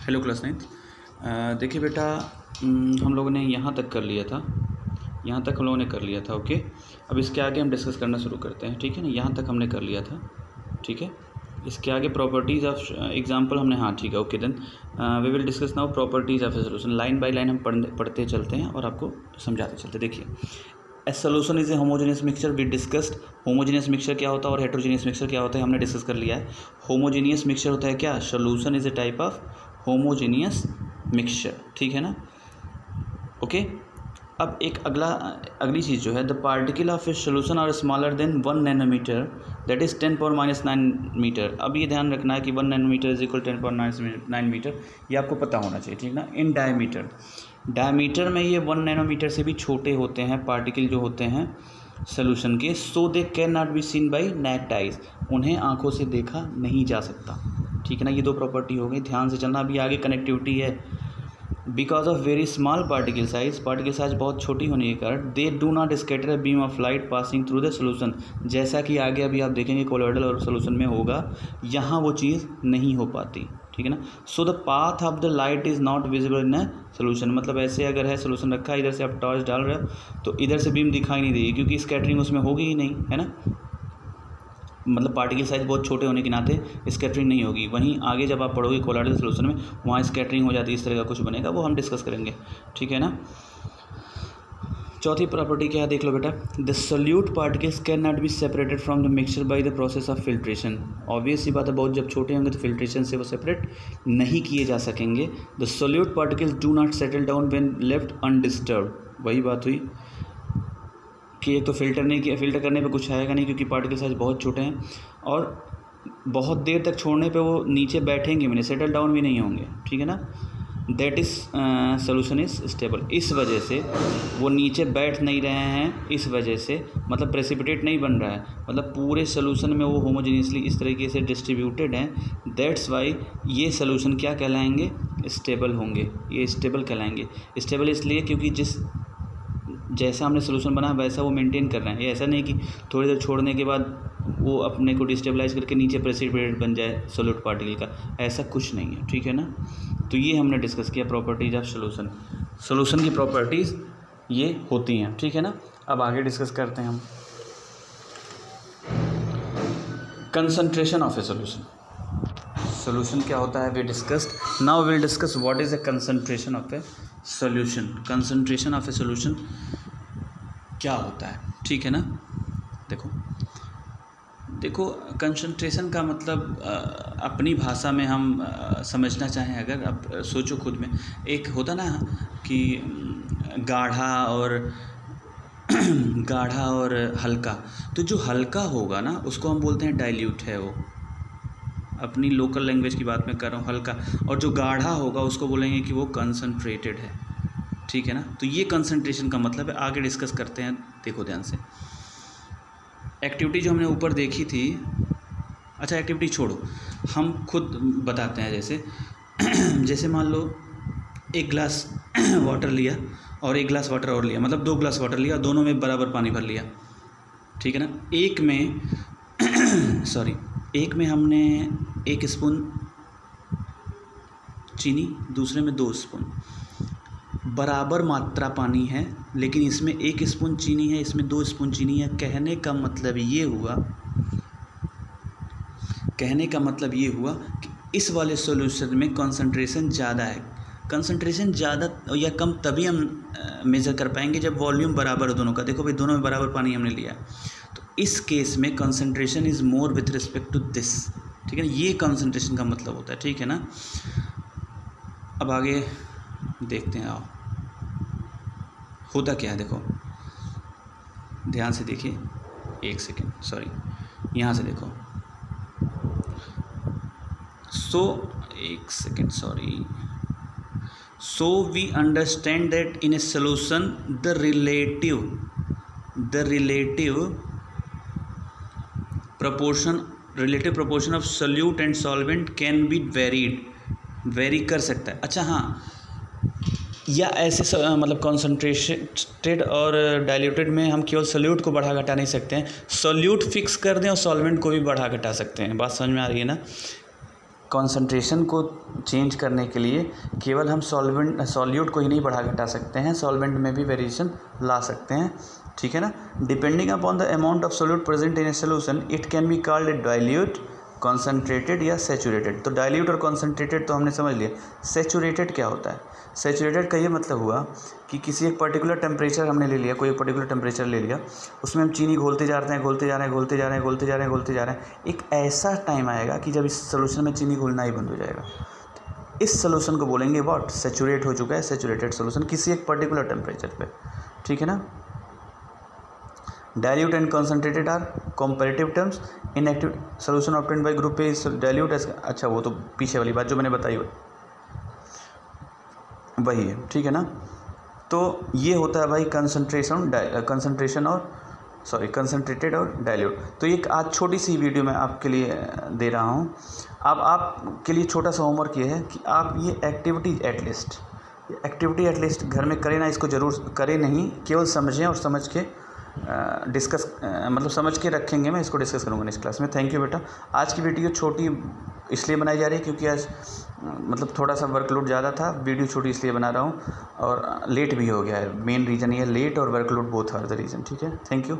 Hello class 9। देखिए बेटा, हम लोगों ने यहाँ तक कर लिया था, यहाँ तक हम लोगों ने कर लिया था। ओके, अब इसके आगे हम डिस्कस करना शुरू करते हैं। ठीक है ना, यहाँ तक हमने कर लिया था। ठीक है, इसके आगे प्रॉपर्टीज़ ऑफ एग्जांपल हमने, हाँ ठीक है, okay then we will discuss now properties of a solution. Line by line हम पढ़ते चलते हैं और आपको समझाते चलते। देखिए, a solution is a homogeneous mixture. We discussed homogeneous mixture क्या होता है और हेट्रोजेनियस मिक्सचर क्या होता है, हमने डिस्कस कर लिया है। होमोजेनियस मिक्सचर होता है क्या, solution is A type of homogeneous mixture. ठीक है ना, ओके। अब एक अगली चीज़ जो है, the particle of a solution are smaller than 1 nanometre, that is 10⁻⁹ metre. अब ये ध्यान रखना है कि 1 नैनोमीटर इज इक्वल 10⁻⁹ मीटर, ये आपको पता होना चाहिए। ठीक ना, इन डायमीटर में ये 1 नैनोमीटर से भी छोटे होते हैं पार्टिकल जो होते हैं सोल्यूशन के। So they can not be seen by naked eyes, उन्हें आंखों से देखा नहीं जा सकता। ठीक है ना, ये दो प्रॉपर्टी हो गई, ध्यान से चलना। अभी आगे कनेक्टिविटी है। Because of very small particle size बहुत छोटी होने के कारण they do not scatter a beam of light passing through the solution. जैसा कि आगे अभी आप देखेंगे कोलॉइडल और सोल्यूशन में होगा, यहाँ वो चीज़ नहीं हो पाती। ठीक है ना, so the path of the light is not visible in a solution. मतलब ऐसे अगर है सोल्यूशन रखा है, इधर से आप टॉर्च डाल रहे हो तो इधर से बीम दिखाई नहीं देगी, क्योंकि स्कैटरिंग उसमें होगी ही नहीं, है ना। मतलब पार्टिकल साइज बहुत छोटे होने के नाते स्कैटरिंग नहीं होगी। वहीं आगे जब आप पढ़ोगे कोलॉइडल सोल्यूशन में, वहाँ स्कैटरिंग हो जाती है, इस तरह का कुछ बनेगा, वो हम डिस्कस करेंगे। ठीक है ना। चौथी प्रॉपर्टी क्या है, देख लो बेटा। The solute particles can not be separated from the mixture by the process of filtration. Obvious सी बात है, बहुत जब छोटे होंगे तो फिल्ट्रेशन से वो सेपरेट नहीं किए जा सकेंगे। The solute particles do not settle down when left undisturbed. वही बात हुई कि एक तो फिल्टर करने पे कुछ आएगा नहीं, क्योंकि पार्टिकल साइज बहुत छोटे हैं, और बहुत देर तक छोड़ने पे वो नीचे बैठेंगे भी नहीं, सेटल डाउन भी नहीं होंगे। ठीक है ना, that is solution is stable. इस वजह से वो नीचे बैठ नहीं रहे हैं, इस वजह से मतलब प्रेसिपिटेट नहीं बन रहा है, मतलब पूरे सोल्यूशन में वो होमोजेनियसली इस तरीके से डिस्ट्रीब्यूटेड हैं। दैट्स वाई ये सोल्यूशन क्या कहलाएंगे, स्टेबल होंगे, ये स्टेबल कहलाएंगे। स्टेबल इसलिए क्योंकि जैसा हमने सोल्यूशन बनाया वैसा वो मेंटेन कर रहे हैं। ये ऐसा नहीं कि थोड़ी देर छोड़ने के बाद वो अपने को डिस्टेबलाइज करके नीचे प्रेसिपिटेट बन जाए सोल्यूट पार्टिकल का, ऐसा कुछ नहीं है। ठीक है ना, तो ये हमने डिस्कस किया प्रॉपर्टीज ऑफ सोल्यूशन की प्रॉपर्टीज़ ये होती हैं। ठीक है ना, अब आगे डिस्कस करते हैं हम कंसंट्रेशन ऑफ ए सोल्यूशन क्या होता है, we discussed. Now will discuss what is a concentration of a solution. Concentration of a solution क्या होता है, ठीक है ना। देखो कंसंट्रेशन का मतलब अपनी भाषा में हम समझना चाहें अगर, अब सोचो खुद में, एक होता ना कि गाढ़ा और हल्का। तो जो हल्का होगा ना उसको हम बोलते हैं डाइल्यूट है, वो अपनी लोकल लैंग्वेज की बात मैं कर रहा हूँ, हल्का। और जो गाढ़ा होगा उसको बोलेंगे कि वो कंसंट्रेटेड है। ठीक है ना, तो ये कंसंट्रेशन का मतलब है। आगे डिस्कस करते हैं, देखो ध्यान से। एक्टिविटी जो हमने ऊपर देखी थी, अच्छा एक्टिविटी छोड़ो, हम खुद बताते हैं। जैसे मान लो एक ग्लास वाटर लिया और एक ग्लास वाटर और लिया, मतलब 2 ग्लास वाटर लिया, दोनों में बराबर पानी भर लिया। ठीक है ना, एक में हमने 1 स्पून चीनी, दूसरे में 2 स्पून, बराबर मात्रा पानी है, लेकिन इसमें 1 स्पून चीनी है, इसमें 2 स्पून चीनी है। कहने का मतलब ये हुआ कि इस वाले सॉल्यूशन में कंसंट्रेशन ज़्यादा है। कंसंट्रेशन ज़्यादा या कम तभी हम मेज़र कर पाएंगे जब वॉल्यूम बराबर हो दोनों का। देखो भाई, दोनों में बराबर पानी हमने लिया, तो इस केस में concentration is more with respect to this. ठीक है ना, ये कंसंट्रेशन का मतलब होता है। ठीक है ना, अब आगे देखते हैं। आओ, होता क्या है, देखो ध्यान से देखिए, 1 सेकेंड, सॉरी, यहाँ से देखो। So we understand that in a solution the relative proportion of solute and solvent can be vary कर सकता है। अच्छा हाँ, या ऐसे मतलब कॉन्सनट्रेटेड और डाइल्यूटेड में हम केवल सोल्यूट को बढ़ा घटा नहीं सकते हैं, सोल्यूट फिक्स कर दें और सॉल्वेंट को भी बढ़ा घटा सकते हैं। बात समझ में आ रही है ना। कॉन्सेंट्रेशन को चेंज करने के लिए केवल हम सॉल्यूट को ही नहीं बढ़ा घटा सकते हैं, सॉल्वेंट में भी वेरिएशन ला सकते हैं, ठीक है ना। Depending upon the amount of solute present in a solution it can be called a dilute, concentrated या सैचुरेटेड। तो डाइल्यूट और कॉन्सेंट्रेटेड तो हमने समझ लिया। सैचुरेटेड क्या होता है? सैचुरेटेड का ये मतलब हुआ कि किसी एक पर्टिकुलर टेम्परेचर हमने ले लिया, कोई एक पर्टिकुलर टेम्परेचर ले लिया, उसमें हम चीनी घोलते जा रहे हैं, एक ऐसा टाइम आएगा कि जब इस सोल्यूशन में चीनी घोलना ही बंद हो जाएगा। इस सोल्यूशन को बोलेंगे व्हाट? सैचुरेट हो चुका है, सैचुरेटेड सोल्यूशन किसी एक पर्टिकुलर टेम्परेचर पे, ठीक है ना। Dilute and concentrated are comparative terms. Inactive solution obtained by group A is dilute as, अच्छा वो तो पीछे वाली बात जो मैंने बताई वही है, ठीक है ना। तो ये होता है भाई कंसंट्रेटेड और डाइल्यूट। तो एक आज छोटी सी वीडियो मैं आपके लिए दे रहा हूँ। अब आपके लिए छोटा सा होमवर्क ये है कि आप ये एक्टिविटी एटलीस्ट घर में करें ना, इसको ज़रूर करें, नहीं केवल समझें और समझ के डिस्कस मतलब समझ के रखेंगे। मैं इसको डिस्कस करूँगा नेक्स्ट क्लास में। थैंक यू बेटा। आज की वीडियो छोटी इसलिए बनाई जा रही है क्योंकि आज मतलब थोड़ा सा वर्कलोड ज़्यादा था, वीडियो छोटी इसलिए बना रहा हूँ और लेट भी हो गया है। मेन रीज़न ये लेट और workload both are the reason, ठीक है। Thank you.